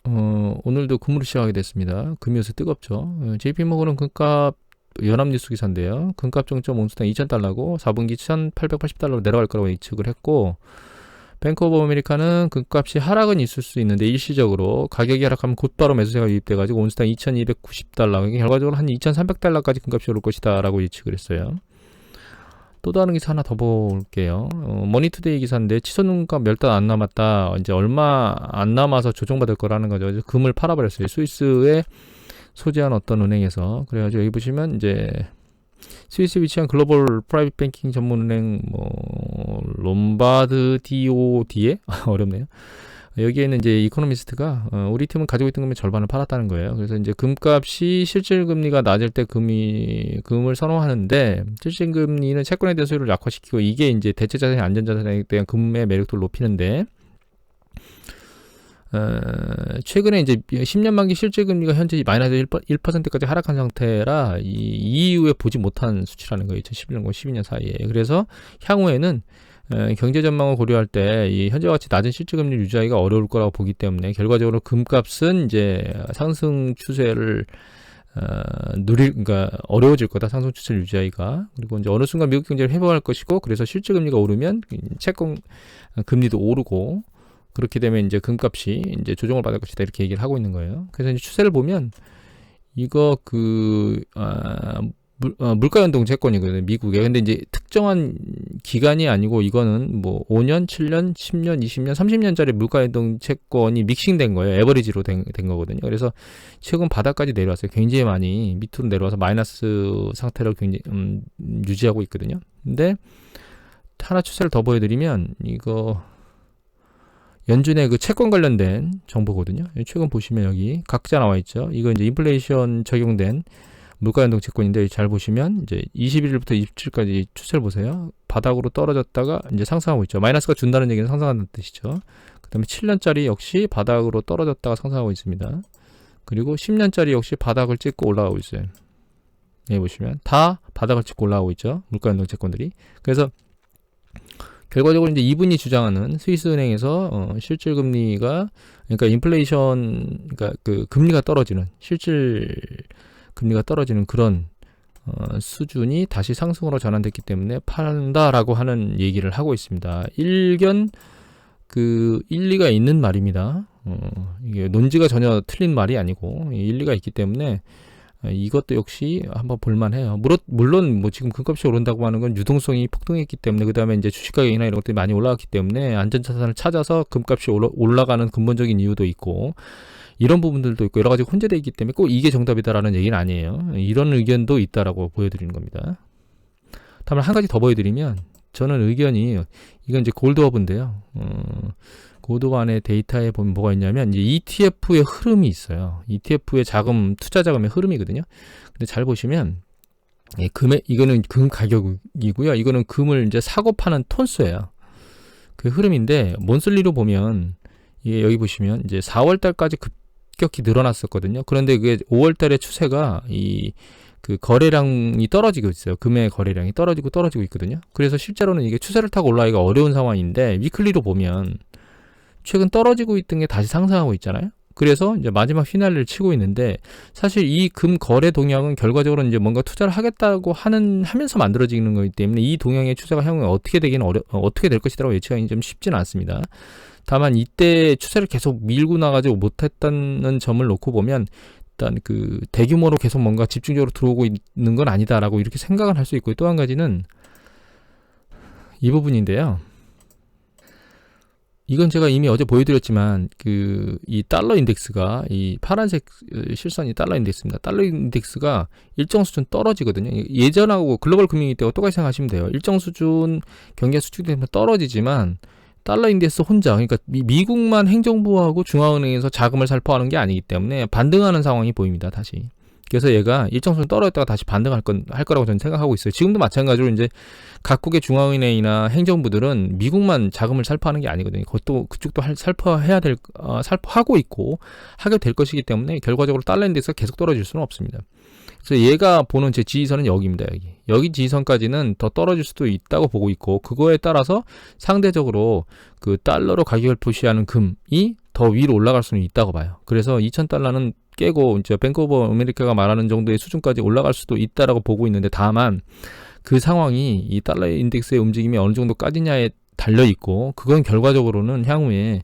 오늘도 금으로 시작하게 됐습니다. 금이 요새 뜨겁죠. JP모건은 금값 연합뉴스 기사인데요. 금값 정점 온수당 2,000달러고 4분기 1,880달러로 내려갈 거라고 예측을 했고, 뱅크 오브 아메리카는 금값이 하락은 있을 수 있는데 일시적으로 가격이 하락하면 곧바로 매수세가 유입돼가지고 온수당 2,290달러, 결과적으로 한 2,300달러까지 금값이 오를 것이다 라고 예측을 했어요. 또 다른 기사 하나 더 볼게요. 머니투데이 기사인데 치솟는값 몇 달 안 남았다. 이제 얼마 안 남아서 조정받을 거라는 거죠. 금을 팔아버렸어요. 스위스에 소재한 어떤 은행에서. 그래가지고 여기 보시면 이제 스위스에 위치한 글로벌 프라이빗 뱅킹 전문은행 롬바드 DOD에 어렵네요. 여기에는 이제 이코노미스트가 우리 팀은 가지고 있던 금의 절반을 팔았다는 거예요. 그래서 이제 금값이 실질금리가 낮을 때 금을 선호하는데, 실질금리는 채권에 대한 수요를 약화시키고 이게 이제 대체자산이 안전자산에 대한 금의 매력도를 높이는데, 최근에 이제 10년 만기 실질금리가 현재 마이너스 1%까지 하락한 상태라 이 이후에 보지 못한 수치라는 거예요. 2011년과 12년 사이에. 그래서 향후에는 경제 전망을 고려할 때 이 현재와 같이 낮은 실질금리 유지하기가 어려울 거라고 보기 때문에 결과적으로 금값은 이제 상승 추세를 그러니까 어려워질 거다. 상승 추세를 유지하기가. 그리고 이제 어느 순간 미국 경제를 회복할 것이고, 그래서 실질금리가 오르면 채권 금리도 오르고, 그렇게 되면 이제 금값이 이제 조정을 받을 것이다, 이렇게 얘기를 하고 있는 거예요. 그래서 이제 추세를 보면 이거 물가 연동 채권이거든요, 미국에. 근데 이제 특정한 기간이 아니고 이거는 뭐 5년, 7년, 10년, 20년, 30년짜리 물가 연동 채권이 믹싱된 거예요. 에버리지로 된 거거든요. 그래서 최근 바닥까지 내려왔어요. 굉장히 많이 밑으로 내려와서 마이너스 상태를 굉장히 유지하고 있거든요. 근데 하나 추세를 더 보여드리면 이거 연준의 그 채권 관련된 정보거든요. 최근 보시면 여기 각자 나와 있죠. 이거 이제 인플레이션 적용된 물가연동 채권인데, 잘 보시면 이제 21일부터 27일까지 추세를 보세요. 바닥으로 떨어졌다가 이제 상승하고 있죠. 마이너스가 준다는 얘기는 상승한다는 뜻이죠. 그 다음에 7년짜리 역시 바닥으로 떨어졌다가 상승하고 있습니다. 그리고 10년짜리 역시 바닥을 찍고 올라가고 있어요. 여기 보시면 다 바닥을 찍고 올라가고 있죠. 물가연동 채권들이. 그래서 결과적으로 이제 이분이 주장하는 스위스 은행에서 실질 금리가, 그러니까 인플레이션, 그러니까 그 금리가 떨어지는, 실질 금리가 떨어지는 그런 수준이 다시 상승으로 전환됐기 때문에 판다라고 하는 얘기를 하고 있습니다. 일견 일리가 있는 말입니다. 이게 논지가 전혀 틀린 말이 아니고 일리가 있기 때문에 이것도 역시 한번 볼만해요. 물론 뭐 지금 금값이 오른다고 하는 건 유동성이 폭등했기 때문에, 그 다음에 이제 주식 가격이나 이런 것들이 많이 올라갔기 때문에 안전자산을 찾아서 금값이 올라가는 근본적인 이유도 있고, 이런 부분들도 있고 여러 가지 혼재되어 있기 때문에 꼭 이게 정답이다라는 얘기는 아니에요. 이런 의견도 있다라고 보여드리는 겁니다. 다만 한 가지 더 보여드리면, 저는 의견이, 이건 이제 골드허브인데요. 골드허브 안에 데이터에 보면 뭐가 있냐면 이제 ETF의 흐름이 있어요. ETF의 투자 자금의 흐름이거든요. 근데 잘 보시면 이거는 금 가격이고요. 이거는 금을 이제 사고 파는 톤수예요. 그 흐름인데 몬슬리로 보면 이게 여기 보시면 이제 4월 달까지 급격히 늘어났었거든요. 그런데 그게 5월 달의 추세가 그 거래량이 떨어지고 있어요. 금의 거래량이 떨어지고 있거든요. 그래서 실제로는 이게 추세를 타고 올라가기가 어려운 상황인데, 위클리로 보면 최근 떨어지고 있던 게 다시 상승하고 있잖아요. 그래서 이제 마지막 휘날리를 치고 있는데, 사실 이 금 거래 동향은 결과적으로 이제 뭔가 투자를 하겠다고 하면서 만들어지는 거기 때문에 이 동향의 추세가 향후에 어떻게 될 것이라고 예측하기 좀 쉽지는 않습니다. 다만 이때 추세를 계속 밀고 나가지 못했다는 점을 놓고 보면 일단 그 대규모로 계속 뭔가 집중적으로 들어오고 있는 건 아니다라고 이렇게 생각을 할 수 있고, 또 한 가지는 이 부분인데요. 이건 제가 이미 어제 보여드렸지만 이 달러 인덱스가, 이 파란색 실선이 달러 인덱스입니다. 달러 인덱스가 일정 수준 떨어지거든요. 예전하고 글로벌 금융위기 때와 똑같이 생각하시면 돼요. 일정 수준 경기가 수축되면 떨어지지만 달러 인덱스 혼자, 그러니까 미국만 행정부하고 중앙은행에서 자금을 살포하는 게 아니기 때문에 반등하는 상황이 보입니다. 다시. 그래서 얘가 일정 수준 떨어졌다가 다시 반등할 거라고 저는 생각하고 있어요. 지금도 마찬가지로 이제 각국의 중앙은행이나 행정부들은 미국만 자금을 살포하는 게 아니거든요. 그쪽도 살포하고 있고 하게 될 것이기 때문에 결과적으로 달러 인덱스가 계속 떨어질 수는 없습니다. 그래서 얘가 보는 제 지지선은 여기입니다. 여기 지지선까지는 더 떨어질 수도 있다고 보고 있고, 그거에 따라서 상대적으로 그 달러로 가격을 표시하는 금이 더 위로 올라갈 수는 있다고 봐요. 그래서 2,000달러는 깨고 이제 뱅크 오브 아메리카가 말하는 정도의 수준까지 올라갈 수도 있다라고 보고 있는데, 다만 그 상황이 이 달러 인덱스의 움직임이 어느 정도까지냐에 달려 있고, 그건 결과적으로는 향후에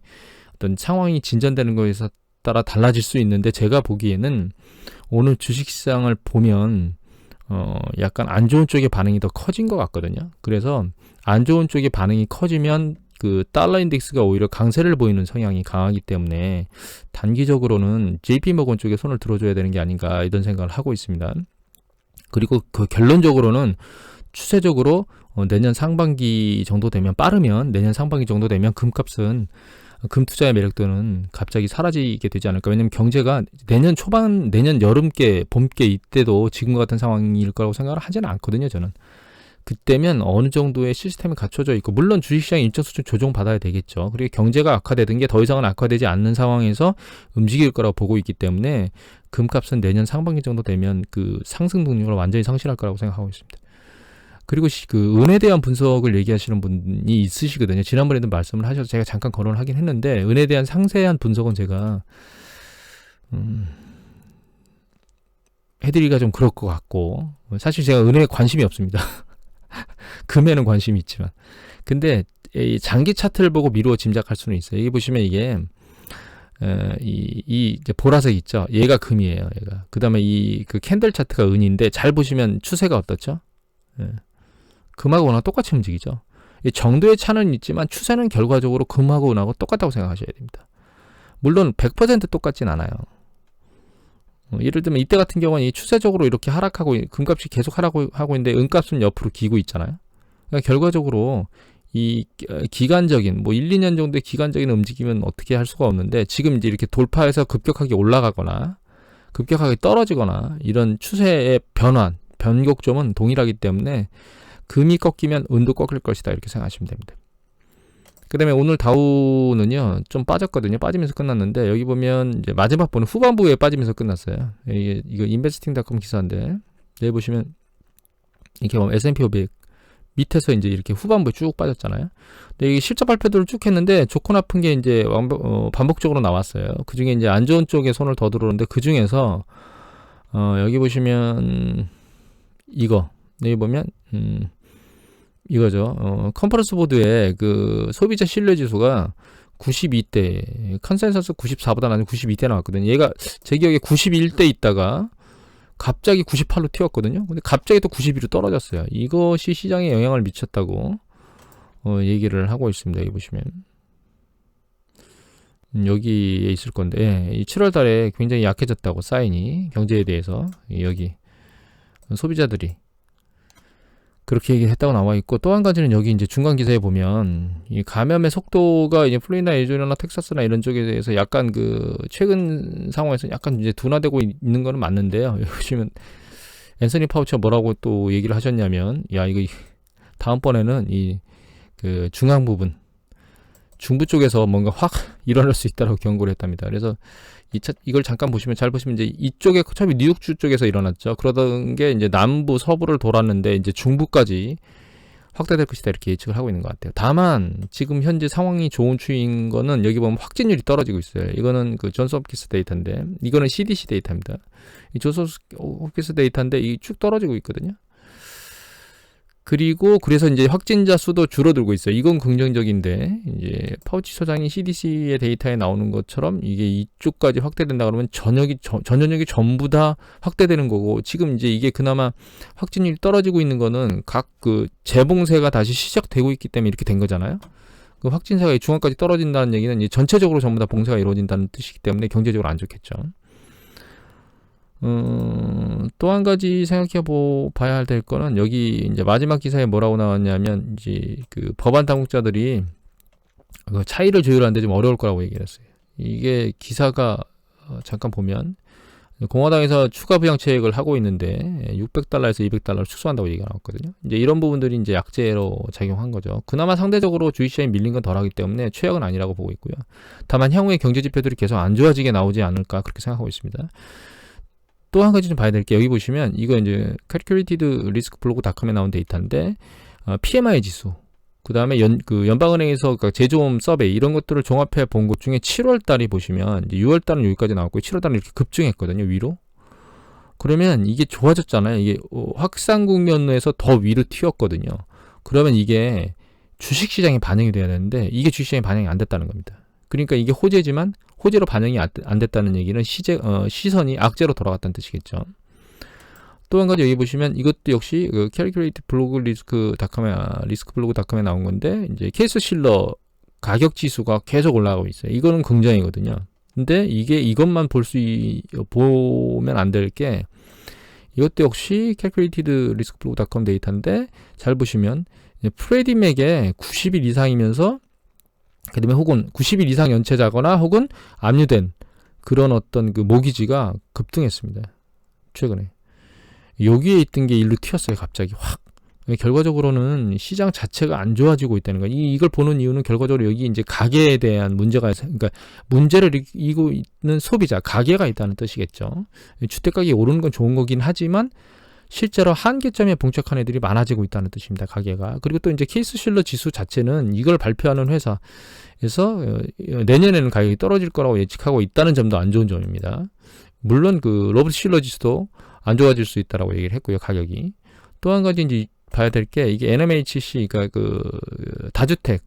어떤 상황이 진전되는 것에 따라 달라질 수 있는데, 제가 보기에는 오늘 주식시장을 보면 약간 안 좋은 쪽의 반응이 더 커진 것 같거든요. 그래서 안 좋은 쪽의 반응이 커지면 그 달러 인덱스가 오히려 강세를 보이는 성향이 강하기 때문에 단기적으로는 JP모건 쪽에 손을 들어줘야 되는 게 아닌가, 이런 생각을 하고 있습니다. 그리고 그 결론적으로는 추세적으로 내년 상반기 정도 되면, 빠르면 내년 상반기 정도 되면 금값은, 금 투자의 매력도는 갑자기 사라지게 되지 않을까. 왜냐면 경제가 내년 초반, 내년 여름께, 봄께 이때도 지금과 같은 상황일 거라고 생각을 하지는 않거든요, 저는. 그때면 어느 정도의 시스템이 갖춰져 있고, 물론 주식시장이 일정 수준 조정받아야 되겠죠. 그리고 경제가 악화되던 게 더 이상은 악화되지 않는 상황에서 움직일 거라고 보고 있기 때문에 금값은 내년 상반기 정도 되면 그 상승 동력을 완전히 상실할 거라고 생각하고 있습니다. 그리고 그 은에 대한 분석을 얘기하시는 분이 있으시거든요. 지난번에도 말씀을 하셔서 제가 잠깐 거론을 하긴 했는데, 은에 대한 상세한 분석은 제가 해드리기가 좀 그럴 것 같고, 사실 제가 은에 관심이 없습니다. 금에는 관심이 있지만. 근데 이 장기 차트를 보고 미루어 짐작할 수는 있어요. 여기 보시면 이게 이 이제 보라색 있죠. 얘가 금이에요. 얘가. 그다음에 이 그 캔들 차트가 은인데, 잘 보시면 추세가 어떻죠? 금하고 은하고 똑같이 움직이죠. 이 정도의 차는 있지만 추세는 결과적으로 금하고 은하고 똑같다고 생각하셔야 됩니다. 물론 100% 똑같진 않아요. 예를 들면 이때 같은 경우는 이 추세적으로 이렇게 하락하고, 금값이 계속 하락하고 있는데 은값은 옆으로 기고 있잖아요. 그러니까 결과적으로 이 기간적인, 뭐 1, 2년 정도의 기간적인 움직임은 어떻게 할 수가 없는데, 지금 이제 이렇게 돌파해서 급격하게 올라가거나 급격하게 떨어지거나 이런 추세의 변곡점은 동일하기 때문에 금이 꺾이면 은도 꺾일 것이다, 이렇게 생각하시면 됩니다. 그 다음에 오늘 다우는요 좀 빠졌거든요. 빠지면서 끝났는데, 여기 보면 이제 마지막 보는 후반부에 빠지면서 끝났어요. 이거 investing.com 기사인데, 여기 보시면 이렇게 보면 S&P 500 밑에서 이제 이렇게 후반부에 쭉 빠졌잖아요. 근데 이게 실적 발표들을 쭉 했는데 좋고 나쁜 게 이제 반복적으로 나왔어요. 그 중에 이제 안 좋은 쪽에 손을 더 들어오는데, 그 중에서 여기 보시면 여기 보면 이거죠. 컨퍼런스 보드에 그 소비자 신뢰 지수가 92대, 컨센서스 94보다 낮은 92대 나왔거든요. 얘가 제 기억에 91대 있다가 갑자기 98로 튀었거든요. 근데 갑자기 또 92로 떨어졌어요. 이것이 시장에 영향을 미쳤다고 얘기를 하고 있습니다. 여기 보시면 여기에 있을 건데, 이 7월 달에 굉장히 약해졌다고, 사인이 경제에 대해서 여기 소비자들이 그렇게 얘기했다고 나와 있고, 또 한 가지는 여기 이제 중간 기사에 보면 이 감염의 속도가 이제 플로리다, 애리조나나 텍사스나 이런 쪽에 대해서 약간 그 최근 상황에서 약간 이제 둔화되고 있는 거는 맞는데요. 여기 보시면 앤서니 파우치가 뭐라고 또 얘기를 하셨냐면, 야, 이거 다음번에는 이 그 중앙 부분, 중부 쪽에서 뭔가 확 일어날 수 있다라고 경고를 했답니다. 그래서 이걸 잠깐 보시면, 잘 보시면 이제 이쪽에 처음에 뉴욕주 쪽에서 일어났죠. 그러던 게 이제 남부 서부를 돌았는데 이제 중부까지 확대될 것이다, 이렇게 예측을 하고 있는 것 같아요. 다만 지금 현재 상황이 좋은 추이인 거는, 여기 보면 확진율이 떨어지고 있어요. 이거는 그 존스 홉킨스 데이터인데, 이거는 CDC 데이터입니다. 이 존스 홉킨스 데이터인데 이게 쭉 떨어지고 있거든요. 그리고 그래서 이제 확진자 수도 줄어들고 있어요. 이건 긍정적인데, 이제 파우치 소장이 CDC의 데이터에 나오는 것처럼 이게 이쪽까지 확대된다 그러면 전역이 전부 다 확대되는 거고, 지금 이제 이게 그나마 확진율이 떨어지고 있는 거는 각 그 재봉쇄가 다시 시작되고 있기 때문에 이렇게 된 거잖아요. 그 확진자가 중앙까지 떨어진다는 얘기는 이제 전체적으로 전부 다 봉쇄가 이루어진다는 뜻이기 때문에 경제적으로 안 좋겠죠. 또 한 가지 생각해 봐야 될 거는, 여기 이제 마지막 기사에 뭐라고 나왔냐면, 이제 그 법안 당국자들이 그 차이를 조율하는데 좀 어려울 거라고 얘기를 했어요. 이게 기사가 잠깐 보면 공화당에서 추가 부양책을 하고 있는데 600달러에서 200달러를 축소한다고 얘기가 나왔거든요. 이제 이런 부분들이 이제 약재로 작용한 거죠. 그나마 상대적으로 주식시장이 밀린 건 덜하기 때문에 최악은 아니라고 보고 있고요. 다만 향후에 경제 지표들이 계속 안 좋아지게 나오지 않을까, 그렇게 생각하고 있습니다. 또 한 가지 좀 봐야 될 게, 여기 보시면 이거 이제 Calculated Risk Blog.com에 나온 데이터인데, PMI 지수, 그 다음에 연방은행에서 제조업 서베이 이런 것들을 종합해 본 것 중에 7월 달이 보시면, 이제 6월 달은 여기까지 나왔고 7월 달은 이렇게 급증했거든요, 위로. 그러면 이게 좋아졌잖아요. 이게 확산국 면에서 더 위로 튀었거든요. 그러면 이게 주식시장에 반영이 돼야 되는데 이게 주식시장에 반영이 안 됐다는 겁니다. 그러니까 이게 호재지만 호재로 반영이 안 됐다는 얘기는 시선이 악재로 돌아갔다는 뜻이겠죠. 또 한 가지 여기 보시면 이것도 역시 Calculate 블로그 리스크 블로그닷컴에 나온 건데, 이제 케이스 실러 가격 지수가 계속 올라가고 있어요. 이거는 긍정이거든요. 근데 이것만 보면 안 될 게, 이것도 역시 Calculated 리스크 블로그닷컴 데이터인데, 잘 보시면 프레디 맥에 90일 이상이면서 그 다음에 혹은 90일 이상 연체자거나 혹은 압류된 그런 어떤 그 모기지가 급등했습니다. 최근에. 여기에 있던 게 일로 튀었어요. 갑자기 확. 결과적으로는 시장 자체가 안 좋아지고 있다는 거예요. 이걸 보는 이유는 결과적으로 여기 이제 가계에 대한 문제가, 그러니까 문제를 이기고 있는 소비자, 가계가 있다는 뜻이겠죠. 주택가격이 오르는 건 좋은 거긴 하지만 실제로 한계점에 봉착한 애들이 많아지고 있다는 뜻입니다. 가계가. 그리고 또 이제 케이스 실러 지수 자체는 이걸 발표하는 회사에서 내년에는 가격이 떨어질 거라고 예측하고 있다는 점도 안 좋은 점입니다. 물론 그 로버트 실러 지수도 안 좋아질 수 있다라고 얘기를 했고요, 가격이. 또 한 가지 이제 봐야 될 게, 이게 NMHC, 그러니까 그 다주택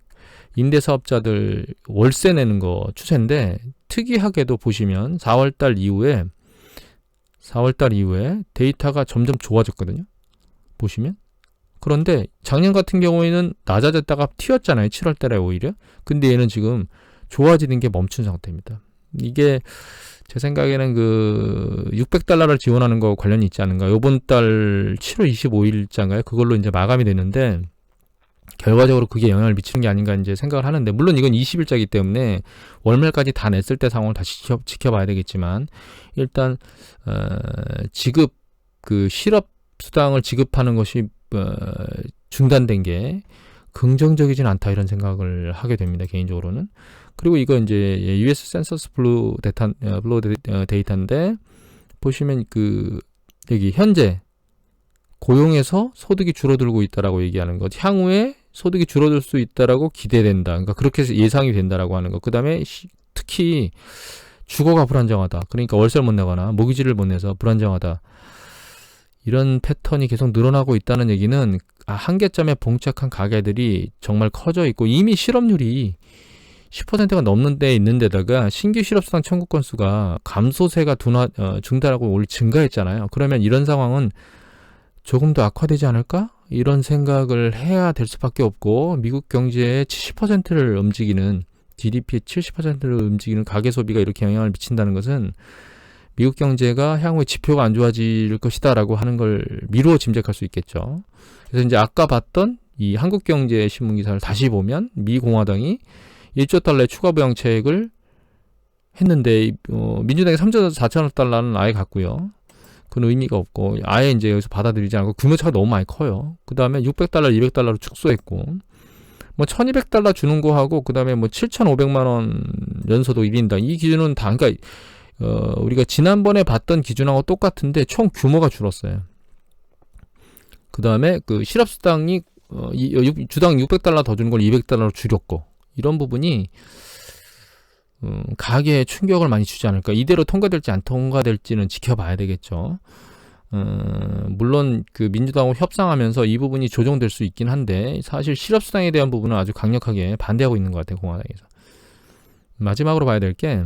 임대사업자들 월세 내는 거 추세인데, 특이하게도 보시면 4월달 이후에 데이터가 점점 좋아졌거든요. 보시면. 그런데 작년 같은 경우에는 낮아졌다가 튀었잖아요. 7월달에 오히려. 근데 얘는 지금 좋아지는 게 멈춘 상태입니다. 이게 제 생각에는 그 $600를 지원하는 거 관련이 있지 않은가. 요번 달 7월 25일자인가요? 그걸로 이제 마감이 되는데, 결과적으로 그게 영향을 미치는 게 아닌가 이제 생각을 하는데, 물론 이건 20일자이기 때문에 월말까지 다 냈을 때 상황을 다시 지켜봐야 되겠지만, 일단 지급 그 실업 수당을 지급하는 것이 중단된 게 긍정적이진 않다, 이런 생각을 하게 됩니다, 개인적으로는. 그리고 이거 이제 US 센서스 블루 데이터인데, 보시면 그 여기 현재 고용에서 소득이 줄어들고 있다라고 얘기하는 것, 향후에 소득이 줄어들 수 있다라고 기대된다. 그러니까 그렇게 해서 예상이 된다라고 하는 것. 그다음에 특히 주거가 불안정하다. 그러니까 월세를 못 내거나 모기지를 못 내서 불안정하다. 이런 패턴이 계속 늘어나고 있다는 얘기는 한계점에 봉착한 가게들이 정말 커져 있고, 이미 실업률이 10%가 넘는 데 있는 데다가 신규 실업수당 청구 건수가 감소세가 중단하고 올 증가했잖아요. 그러면 이런 상황은 조금 더 악화되지 않을까? 이런 생각을 해야 될 수밖에 없고, 미국 경제의 70%를 움직이는, GDP의 70%를 움직이는 가계 소비가 이렇게 영향을 미친다는 것은 미국 경제가 향후에 지표가 안 좋아질 것이다라고 하는 걸 미루어 짐작할 수 있겠죠. 그래서 이제 아까 봤던 이 한국경제 신문 기사를 다시 보면, 미 공화당이 1조 달러의 추가 부양책을 했는데, 민주당이 3조 4천억 달러는 아예 갔고요. 그건 의미가 없고, 아예 이제 여기서 받아들이지 않고, 규모차가 너무 많이 커요. 그 다음에 $600, $200로 축소했고, 뭐 $1200 주는 거 하고, 그 다음에 뭐 7,500만 원 연소득 1인당, 이 기준은 다, 그러니까 우리가 지난번에 봤던 기준하고 똑같은데 총 규모가 줄었어요. 그 다음에 그 실업수당이 주당 $600 더 주는 걸 $200로 줄였고, 이런 부분이 가계에 충격을 많이 주지 않을까. 이대로 통과될지 안 통과될지는 지켜봐야 되겠죠. 물론 그 민주당하고 협상하면서 이 부분이 조정될 수 있긴 한데, 사실 실업수당에 대한 부분은 아주 강력하게 반대하고 있는 것 같아요, 공화당에서. 마지막으로 봐야 될 게,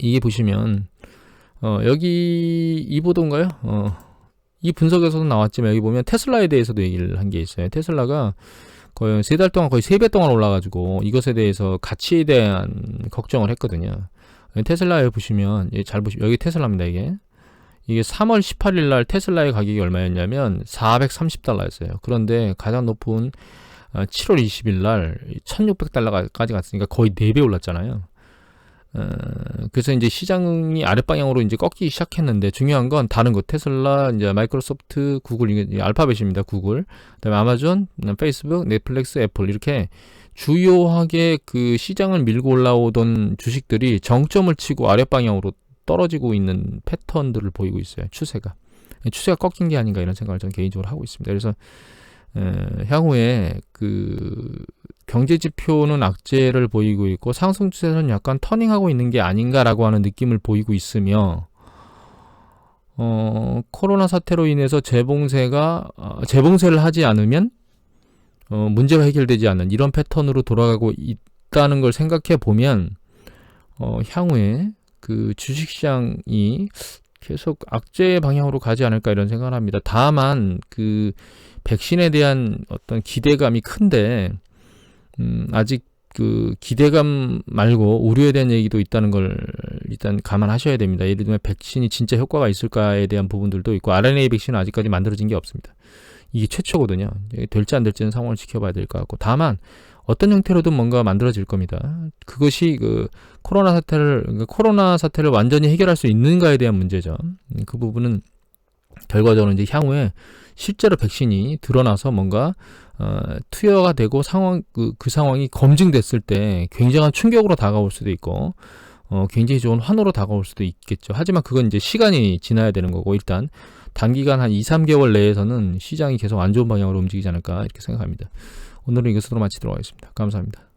이게 보시면 여기 이 보도인가요? 이 분석에서도 나왔지만, 여기 보면 테슬라에 대해서도 얘기를 한 게 있어요. 테슬라가 거의 3달 동안 거의 3배 동안 올라가지고 이것에 대해서 가치에 대한 걱정을 했거든요. 테슬라에 보시면, 잘 보시면 여기 테슬라입니다. 이게 3월 18일 날 테슬라의 가격이 얼마였냐면 $430였어요. 그런데 가장 높은 7월 20일 날 $1600까지 갔으니까 거의 4배 올랐잖아요. 그래서 이제 시장이 아랫방향으로 이제 꺾이기 시작했는데, 중요한 건 다른 거, 테슬라, 이제 마이크로소프트, 구글, 이게 알파벳입니다. 구글, 그다음에 아마존, 페이스북, 넷플릭스, 애플, 이렇게 주요하게 그 시장을 밀고 올라오던 주식들이 정점을 치고 아랫방향으로 떨어지고 있는 패턴들을 보이고 있어요. 추세가 꺾인 게 아닌가, 이런 생각을 저는 개인적으로 하고 있습니다. 그래서 향후에 그 경제 지표는 악재를 보이고 있고 상승 추세는 약간 터닝하고 있는 게 아닌가라고 하는 느낌을 보이고 있으며, 코로나 사태로 인해서 재봉쇄를 하지 않으면 문제가 해결되지 않는 이런 패턴으로 돌아가고 있다는 걸 생각해 보면 향후에 그 주식시장이 계속 악재의 방향으로 가지 않을까 이런 생각을 합니다. 다만 그 백신에 대한 어떤 기대감이 큰데 아직 그 기대감 말고 우려에 대한 얘기도 있다는 걸 일단 감안하셔야 됩니다. 예를 들면 백신이 진짜 효과가 있을까에 대한 부분들도 있고, RNA 백신은 아직까지 만들어진 게 없습니다. 이게 최초거든요. 될지 안 될지는 상황을 지켜봐야 될 것 같고, 다만 어떤 형태로든 뭔가 만들어질 겁니다. 그것이 그 코로나 사태를 완전히 해결할 수 있는가에 대한 문제죠. 그 부분은 결과적으로 이제 향후에 실제로 백신이 드러나서 뭔가 투여가 되고 그 상황이 검증됐을 때 굉장한 충격으로 다가올 수도 있고, 굉장히 좋은 환호로 다가올 수도 있겠죠. 하지만 그건 이제 시간이 지나야 되는 거고, 일단 단기간 한 2, 3개월 내에서는 시장이 계속 안 좋은 방향으로 움직이지 않을까 이렇게 생각합니다. 오늘은 이것으로 마치도록 하겠습니다. 감사합니다.